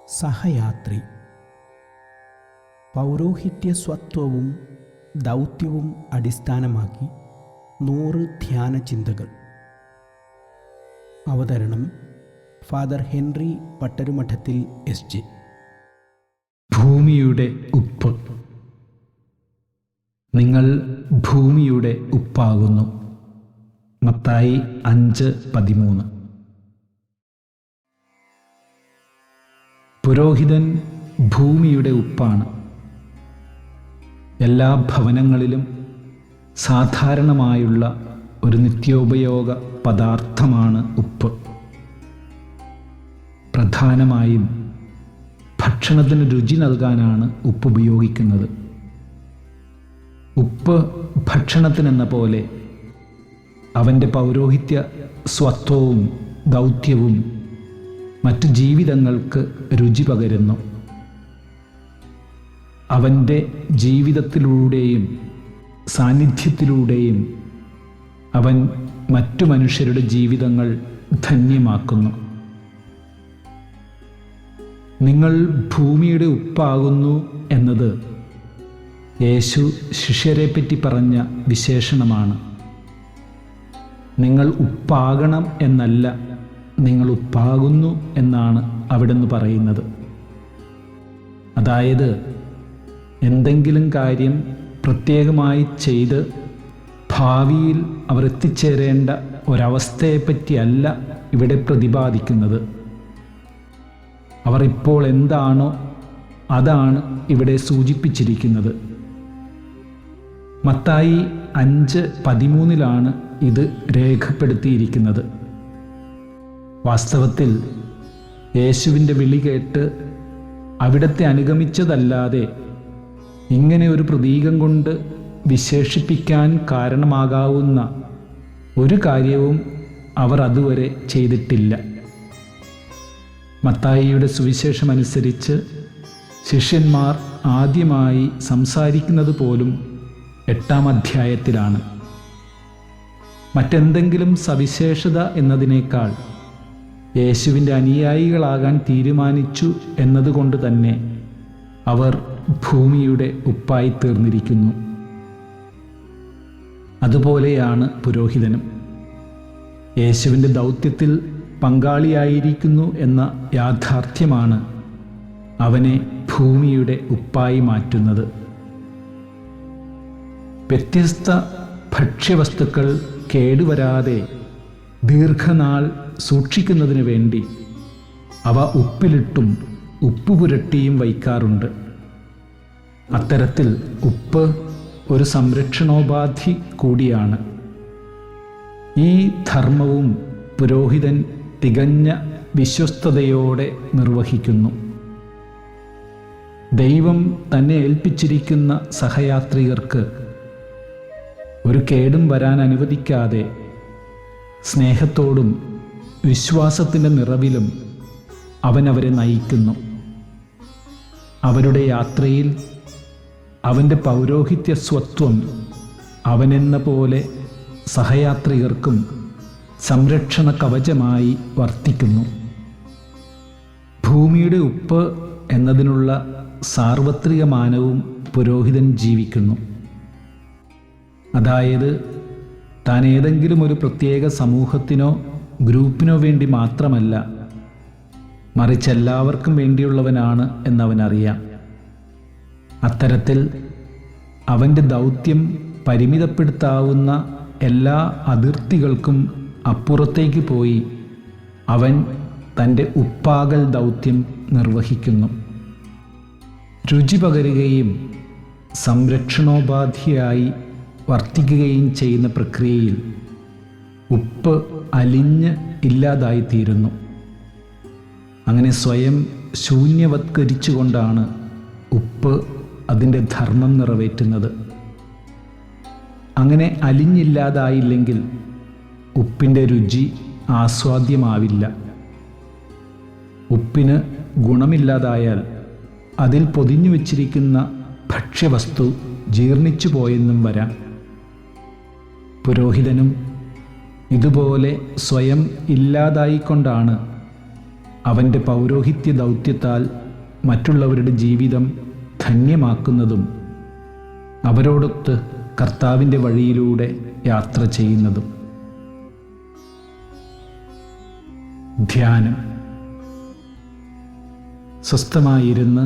സഹയാത്രി. പൗരോഹിത്യസ്വത്വവും ദൗത്യവും അടിസ്ഥാനമാക്കി 100 ധ്യാന ചിന്തകൾ. അവതരണം ഫാദർ ഹെൻറി പട്ടരുമഠത്തിൽ SJ. ഭൂമിയുടെ ഉപ്പ്. നിങ്ങൾ ഭൂമിയുടെ ഉപ്പാകുന്നു. മത്തായി 5:13. പുരോഹിതൻ ഭൂമിയുടെ ഉപ്പാണ്. എല്ലാ ഭവനങ്ങളിലും സാധാരണമായുള്ള ഒരു നിത്യോപയോഗ പദാർത്ഥമാണ് ഉപ്പ്. പ്രധാനമായും ഭക്ഷണത്തിന് രുചി നൽകാനാണ് ഉപ്പ് ഉപയോഗിക്കുന്നത്. ഉപ്പ് ഭക്ഷണത്തിനെന്ന പോലെ അവൻ്റെ പൗരോഹിത്യ സ്വത്വവും ദൗത്യവും മറ്റു ജീവിതങ്ങൾക്ക് രുചി പകരുന്നു. അവൻ്റെ ജീവിതത്തിലൂടെയും സാന്നിധ്യത്തിലൂടെയും അവൻ മറ്റു മനുഷ്യരുടെ ജീവിതങ്ങൾ ധന്യമാക്കുന്നു. നിങ്ങൾ ഭൂമിയുടെ ഉപ്പാകുന്നു എന്നത് യേശു ശിഷ്യരെപ്പറ്റി പറഞ്ഞ വിശേഷണമാണ്. നിങ്ങൾ ഉപ്പാകണം എന്നല്ല, നിങ്ങൾ ഉപ്പാകുന്നു എന്നാണ് അവിടുന്ന് പറയുന്നത്. അതായത് എന്തെങ്കിലും കാര്യം പ്രത്യേകമായി ചെയ്ത് ഭാവിയിൽ അവർ എത്തിച്ചേരേണ്ട ഒരവസ്ഥയെപ്പറ്റിയല്ല ഇവിടെ പ്രതിപാദിക്കുന്നത്. അവർ ഇപ്പോൾ എന്താണോ അതാണ് ഇവിടെ സൂചിപ്പിച്ചിരിക്കുന്നത്. മത്തായി 5:13 ഇത് രേഖപ്പെടുത്തിയിരിക്കുന്നത്. വാസ്തവത്തിൽ യേശുവിൻ്റെ വിളി കേട്ട് അവിടത്തെ അനുഗമിച്ചതല്ലാതെ ഇങ്ങനെ ഒരു പ്രതീകം കൊണ്ട് വിശേഷിപ്പിക്കാൻ കാരണമാകാവുന്ന ഒരു കാര്യവും അവർ അതുവരെ ചെയ്തിട്ടില്ല. മത്തായിയുടെ സുവിശേഷമനുസരിച്ച് ശിഷ്യന്മാർ ആദ്യമായി സംസാരിക്കുന്നത് പോലും 8-ാം അധ്യായത്തിലാണ്. മറ്റെന്തെങ്കിലും സവിശേഷത എന്നതിനേക്കാൾ യേശുവിൻ്റെ അനുയായികളാകാൻ തീരുമാനിച്ചു എന്നതുകൊണ്ട് തന്നെ അവർ ഭൂമിയുടെ ഉപ്പായി തീർന്നിരിക്കുന്നു. അതുപോലെയാണ് പുരോഹിതനും. യേശുവിൻ്റെ ദൗത്യത്തിൽ പങ്കാളിയായിരിക്കുന്നു എന്ന യാഥാർത്ഥ്യമാണ് അവനെ ഭൂമിയുടെ ഉപ്പായി മാറ്റുന്നത്. വ്യത്യസ്ത ഭക്ഷ്യവസ്തുക്കൾ കേടുവരാതെ ദീർഘനാൾ സൂക്ഷിക്കുന്നതിന് വേണ്ടി അവ ഉപ്പിലിട്ടും ഉപ്പ് പുരട്ടിയും വയ്ക്കാറുണ്ട്. അത്തരത്തിൽ ഉപ്പ് ഒരു സംരക്ഷണോപാധി കൂടിയാണ്. ഈ ധർമ്മവും പുരോഹിതൻ തികഞ്ഞ വിശ്വസ്തയോടെ നിർവഹിക്കുന്നു. ദൈവം തന്നെ ഏൽപ്പിച്ചിരിക്കുന്ന സഹയാത്രികർക്ക് ഒരു കേടും വരാൻ അനുവദിക്കാതെ സ്നേഹത്തോടും വിശ്വാസത്തിൻ്റെ നിറവിലും അവൻ അവരെ നയിക്കുന്നു. അവരുടെ യാത്രയിൽ അവൻ്റെ പൗരോഹിത്യ സ്വത്വം അവനെന്ന പോലെ സഹയാത്രികർക്കും സംരക്ഷണ കവചമായി വർത്തിക്കുന്നു. ഭൂമിയുടെ ഉപ്പ് എന്നതിനുള്ള സാർവത്രിക മാനവും പുരോഹിതൻ ജീവിക്കുന്നു. അതായത് താൻ ഏതെങ്കിലും ഒരു പ്രത്യേക സമൂഹത്തിനോ ഗ്രൂപ്പിനോ വേണ്ടി മാത്രമല്ല, മറിച്ച് എല്ലാവർക്കും വേണ്ടിയുള്ളവനാണ് എന്നവനറിയാം. അത്തരത്തിൽ അവൻ്റെ ദൗത്യം പരിമിതപ്പെടുത്താവുന്ന എല്ലാ അതിർത്തികൾക്കും അപ്പുറത്തേക്ക് പോയി അവൻ തൻ്റെ ഉപ്പാകൽ ദൗത്യം നിർവഹിക്കുന്നു. രുചി പകരുകയും സംരക്ഷണോപാധിയായി വർത്തിക്കുകയും ചെയ്യുന്ന പ്രക്രിയയിൽ ഉപ്പ് അലിഞ്ഞ് ഇല്ലാതായിത്തീരുന്നു. അങ്ങനെ സ്വയം ശൂന്യവത്കരിച്ചുകൊണ്ടാണ് ഉപ്പ് അതിൻ്റെ ധർമ്മം നിറവേറ്റുന്നത്. അങ്ങനെ അലിഞ്ഞില്ലാതായില്ലെങ്കിൽ ഉപ്പിൻ്റെ രുചി ആസ്വാദ്യമാവില്ല. ഉപ്പിന് ഗുണമില്ലാതായാൽ അതിൽ പൊതിഞ്ഞു വച്ചിരിക്കുന്ന ഭക്ഷ്യവസ്തു ജീർണിച്ചു പോയെന്നും വരാം. പുരോഹിതനും ഇതുപോലെ സ്വയം ഇല്ലാതായിക്കൊണ്ടാണ് അവൻ്റെ പൗരോഹിത്യ ദൗത്യത്താൽ മറ്റുള്ളവരുടെ ജീവിതം ധന്യമാക്കുന്നതും അവരോടൊത്ത് കർത്താവിൻ്റെ വഴിയിലൂടെ യാത്ര ചെയ്യുന്നതും. ധ്യാനം. സ്വസ്ഥമായിരുന്ന്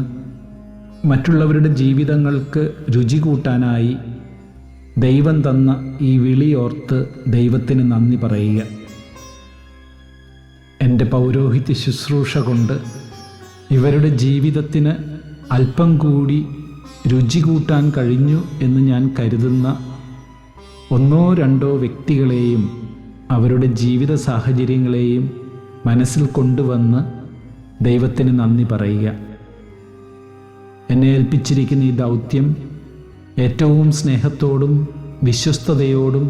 മറ്റുള്ളവരുടെ ജീവിതങ്ങൾക്ക് രുചി കൂട്ടാനായി ദൈവം തന്ന ഈ വിളിയോർത്ത് ദൈവത്തിന് നന്ദി പറയുക. എൻ്റെ പൗരോഹിത്യ ശുശ്രൂഷ കൊണ്ട് ഇവരുടെ ജീവിതത്തിന് അല്പം കൂടി രുചി കൂട്ടാൻ കഴിഞ്ഞു എന്ന് ഞാൻ കരുതുന്ന ഒന്നോ രണ്ടോ വ്യക്തികളെയും അവരുടെ ജീവിത സാഹചര്യങ്ങളെയും മനസ്സിൽ കൊണ്ടുവന്ന് ദൈവത്തിന് നന്ദി പറയുക. എന്നെ ഏൽപ്പിച്ചിരിക്കുന്ന ഈ ദൗത്യം ഏറ്റവും സ്നേഹത്തോടും വിശ്വസ്തയോടും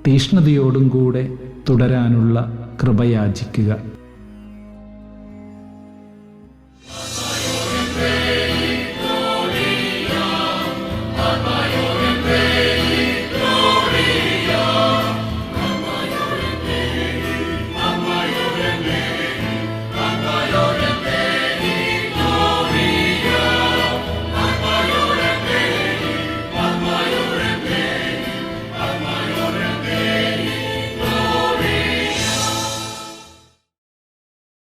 തീഷ്ണതയോടും കൂടെ തുടരാനുള്ള കൃപ യാചിക്കുക.